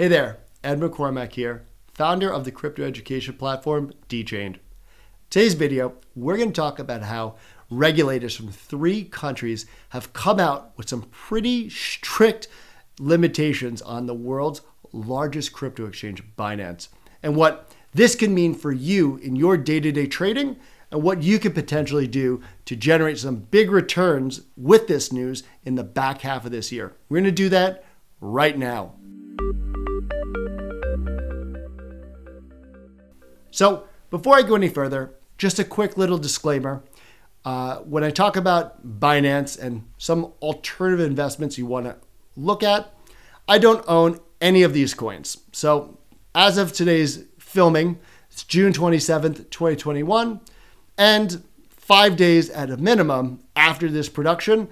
Hey there, Ed McCormack here, founder of the crypto education platform, Dchained. Today's video, we're going to talk about how regulators from 3 countries have come out with some pretty strict limitations on the world's largest crypto exchange, Binance, and what this can mean for you in your day-to-day trading and what you could potentially do to generate some big returns with this news in the back half of this year. We're going to do that right now. So before I go any further, just a quick little disclaimer. When I talk about Binance and some alternative investments you want to look at, I don't own any of these coins. So as of today's filming, it's June 27th, 2021, and 5 days at a minimum after this production,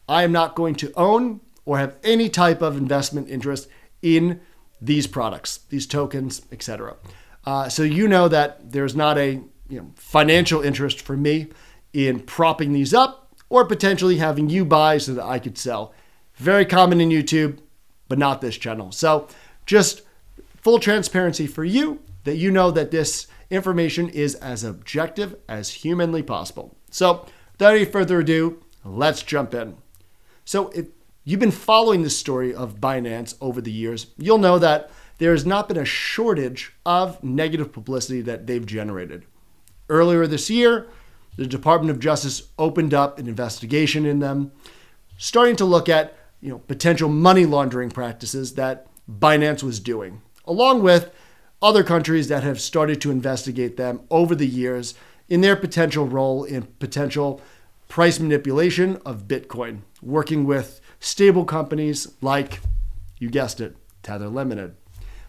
I am not going to own or have any type of investment interest in these products, these tokens, etc. So you know that there's not a financial interest for me in propping these up or potentially having you buy so that I could sell. Very common in YouTube, but not this channel. So just full transparency for you that you know that this information is as objective as humanly possible. So without any further ado, let's jump in. So if you've been following the story of Binance over the years, you'll know that there has not been a shortage of negative publicity that they've generated. Earlier this year, the Department of Justice opened up an investigation in them, starting to look at potential money laundering practices that Binance was doing, along with other countries that have started to investigate them over the years in their potential role in potential price manipulation of Bitcoin, working with stable companies like, you guessed it, Tether Limited.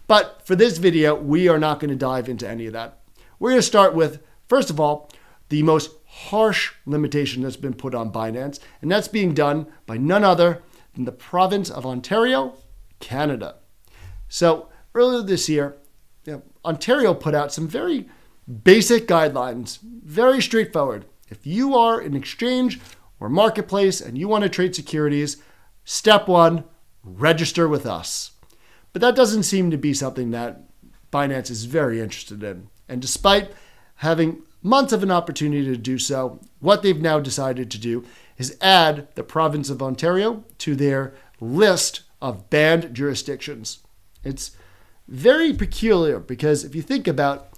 But for this video, we are not going to dive into any of that. We're going to start with, first of all, the most harsh limitation that's been put on Binance, and that's being done by none other than the province of Ontario, Canada. So earlier this year, Ontario put out some very basic guidelines, very straightforward. If you are an exchange or marketplace and you want to trade securities, step 1, register with us. But that doesn't seem to be something that Binance is very interested in. And despite having months of an opportunity to do so, what they've now decided to do is add the province of Ontario to their list of banned jurisdictions. It's very peculiar because if you think about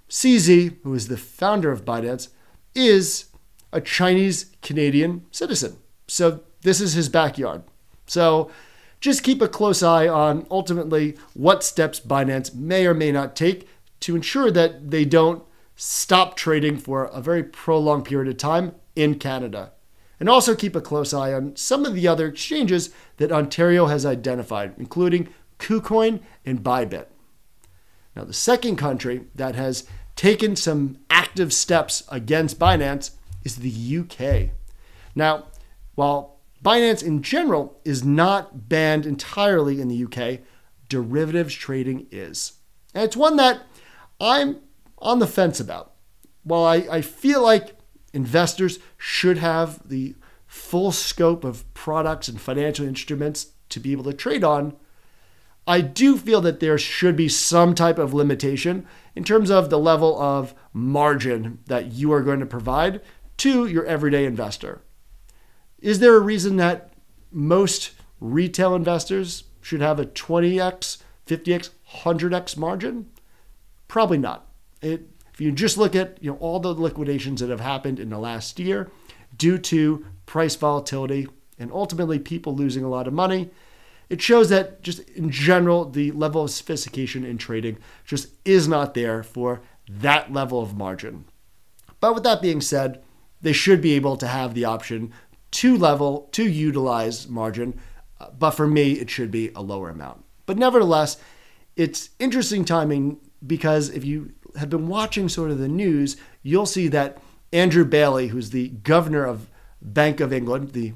CZ, who is the founder of Binance, is a Chinese Canadian citizen. So this is his backyard. So just keep a close eye on ultimately what steps Binance may or may not take to ensure that they don't stop trading for a very prolonged period of time in Canada. And also keep a close eye on some of the other exchanges that Ontario has identified, including KuCoin and Bybit. Now, the second country that has taken some active steps against Binance is the UK. Now, while Binance in general is not banned entirely in the UK, derivatives trading is. And it's one that I'm on the fence about. While I feel like investors should have the full scope of products and financial instruments to be able to trade on, I do feel that there should be some type of limitation in terms of the level of margin that you are going to provide to your everyday investor. Is there a reason that most retail investors should have a 20x, 50x, 100x margin? Probably not. If you just look at all the liquidations that have happened in the last year due to price volatility and ultimately people losing a lot of money, it shows that just in general, the level of sophistication in trading just is not there for that level of margin. But with that being said, they should be able to have the option to utilize margin, but for me, it should be a lower amount. But nevertheless, it's interesting timing because if you have been watching sort of the news, you'll see that Andrew Bailey, who's the governor of Bank of England, the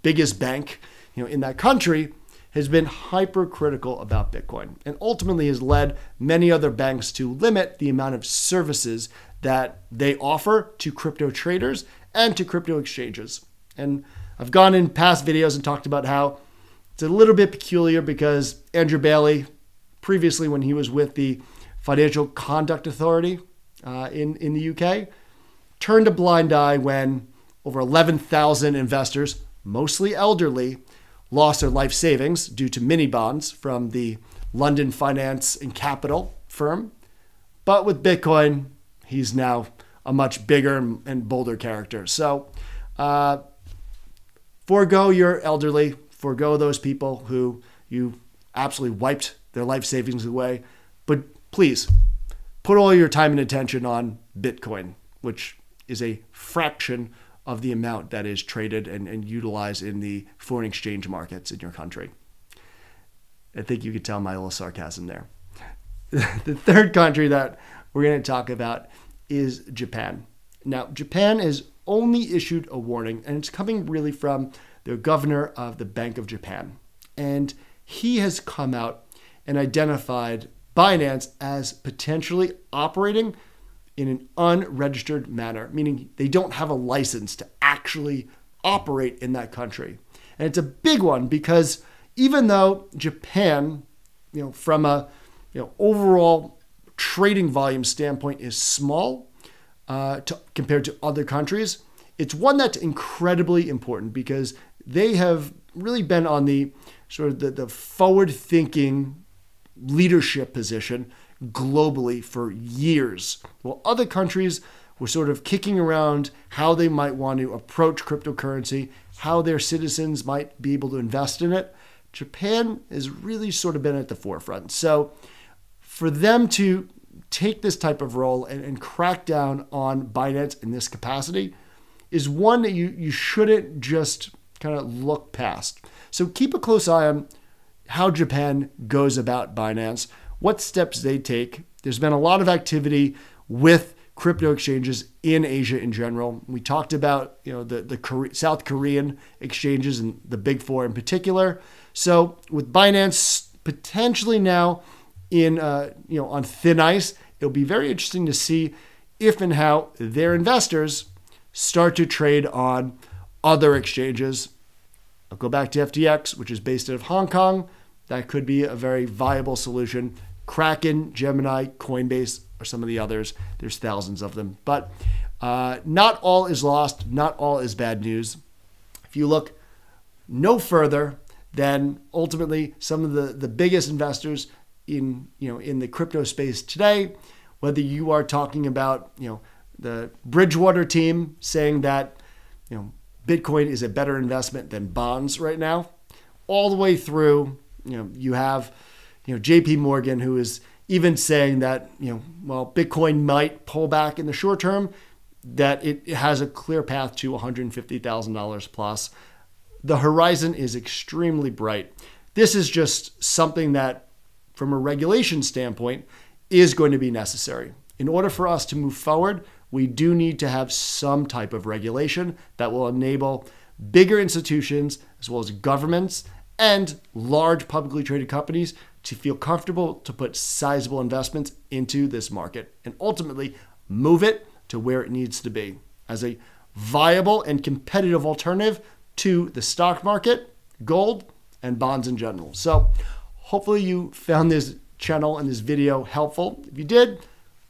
biggest bank in that country, has been hypercritical about Bitcoin and ultimately has led many other banks to limit the amount of services that they offer to crypto traders and to crypto exchanges. And I've gone in past videos and talked about how it's a little bit peculiar because Andrew Bailey previously when he was with the Financial Conduct Authority in the UK, turned a blind eye when over 11,000 investors, mostly elderly, lost their life savings due to mini bonds from the London finance and capital firm. But with Bitcoin, he's now a much bigger and bolder character. So forego your elderly, forego those people who you absolutely wiped their life savings away. But please put all your time and attention on Bitcoin, which is a fraction of the amount that is traded and utilized in the foreign exchange markets in your country. I think you could tell my little sarcasm there. The third country that we're going to talk about is Japan. Now, Japan has only issued a warning, and it's coming really from the governor of the Bank of Japan. And he has come out and identified Binance as potentially operating in an unregistered manner, meaning they don't have a license to actually operate in that country. And it's a big one because even though Japan, from a overall trading volume standpoint is small compared to other countries, it's one that's incredibly important because they have really been on the sort of the forward-thinking leadership position globally for years. While other countries were sort of kicking around how they might want to approach cryptocurrency, how their citizens might be able to invest in it, Japan has really sort of been at the forefront. So for them to take this type of role and crack down on Binance in this capacity is one that you shouldn't just kind of look past. So keep a close eye on how Japan goes about Binance, what steps they take. There's been a lot of activity with crypto exchanges in Asia in general. We talked about the South Korean exchanges and the big four in particular. So with Binance potentially now in on thin ice, it'll be very interesting to see if and how their investors start to trade on other exchanges. I'll go back to FTX, which is based out of Hong Kong. That could be a very viable solution. Kraken, Gemini, Coinbase are some of the others. There's thousands of them. But not all is lost. Not all is bad news. If you look no further than ultimately some of the biggest investors in the crypto space today, whether you are talking about the Bridgewater team saying that Bitcoin is a better investment than bonds right now, all the way through you have JP Morgan, who is even saying that while Bitcoin might pull back in the short term, that it has a clear path to $150,000 plus. The horizon is extremely bright. This is just something that, from a regulation standpoint, is going to be necessary. In order for us to move forward, we do need to have some type of regulation that will enable bigger institutions, as well as governments and large publicly traded companies, to feel comfortable to put sizable investments into this market and ultimately move it to where it needs to be as a viable and competitive alternative to the stock market, gold, and bonds in general. So hopefully you found this channel and this video helpful. If you did,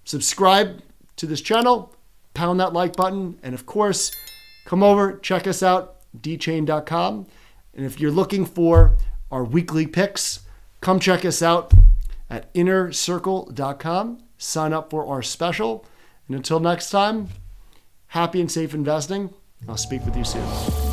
subscribe to this channel, pound that like button, and of course, come over, check us out, Dchained.com. And if you're looking for our weekly picks, come check us out at innercircle.com. Sign up for our special. And until next time, happy and safe investing. I'll speak with you soon.